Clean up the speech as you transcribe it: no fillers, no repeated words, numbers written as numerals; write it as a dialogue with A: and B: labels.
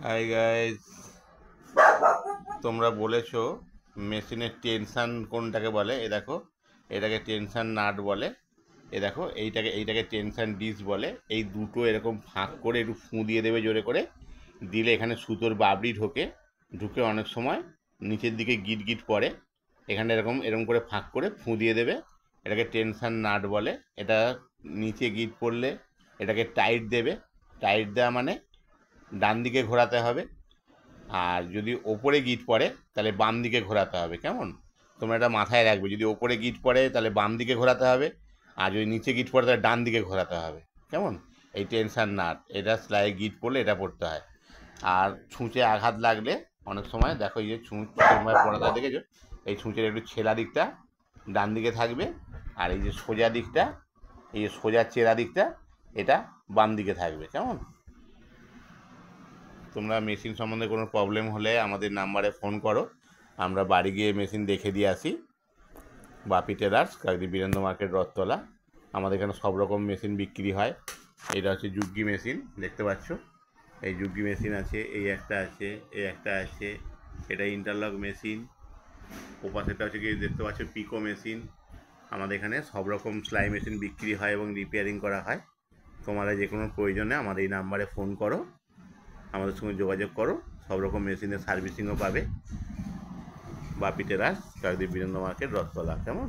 A: Hi guys, তোমরা বলেছো মেশিনের টেনশান কোনটাকে বলে। এ দেখো, এটাকে টেনশান নাট বলে। এ দেখো, এইটাকে টেনশান ডিস বলে। এই দুটো এরকম ফাঁক করে একটু ফুঁ দিয়ে দেবে জোরে করে, দিলে এখানে সুতোর বাবরি ঢুকে অনেক সময় নিচের দিকে গিট গিট পড়ে। এখানে এরকম এরকম করে ফাঁক করে ফুঁ দিয়ে দেবে, এটাকে টেনশান নাট বলে। এটা নিচে গিট পড়লে এটাকে টাইট দেবে। টাইট দেওয়া মানে ডান দিকে ঘোরাতে হবে, আর যদি ওপরে গিট পড়ে তাহলে বাম দিকে ঘোরাতে হবে। কেমন? তোমরা এটা মাথায় রাখবে, যদি ওপরে গিট পড়ে তাহলে বাম দিকে ঘোরাতে হবে, আর যদি নিচে গিট পড়ে তাহলে ডান দিকে ঘোরাতে হবে। কেমন? এই টেনশান নাট, এটা সেলাইয়ে গিট পড়লে এটা পড়তে হয়। আর ছুঁচে আঘাত লাগলে অনেক সময় দেখো, এই যে ছুঁচের পড়াটা দেখেছো, এই ছুঁচের একটু ছেলা দিকটা ডান দিকে থাকবে, আর এই যে সোজা দিকটা, এই যে সোজা চেরা দিকটা, এটা বাম দিকে থাকবে। কেমন? তোমরা মেশিন সম্বন্ধে কোনো প্রবলেম হলে আমাদের নাম্বারে ফোন করো, আমরা বাড়ি গিয়ে মেশিন দেখে দিয়ে আসি। বাপি টেলার্স, কাকদ্বীপ বীরেন্দ্র মার্কেট, রথতলা। আমাদের এখানে সব রকম মেশিন বিক্রি হয়। এটা হচ্ছে যুগ্গি মেশিন, দেখতে পাচ্ছ। এই যুগ্গি মেশিন আছে, এই একটা আছে, এই একটা আছে। এটা ইন্টারলক মেশিন। ওপাশেটা হচ্ছে কি দেখতে পাচ্ছ পিকো মেশিন। আমাদের এখানে সব রকম সেলাই মেশিন বিক্রি হয় এবং রিপেয়ারিং করা হয়। তোমাদের যে কোনো প্রয়োজনে আমাদের এই নাম্বারে ফোন করো, আমাদের সঙ্গে যোগাযোগ করো, সব রকম মেশিনের সার্ভিসিংও পাবে। বাপি টেলার্স, কাকদ্বীপ বীরেন্দ্র মার্কেট, রথতলা। কেমন?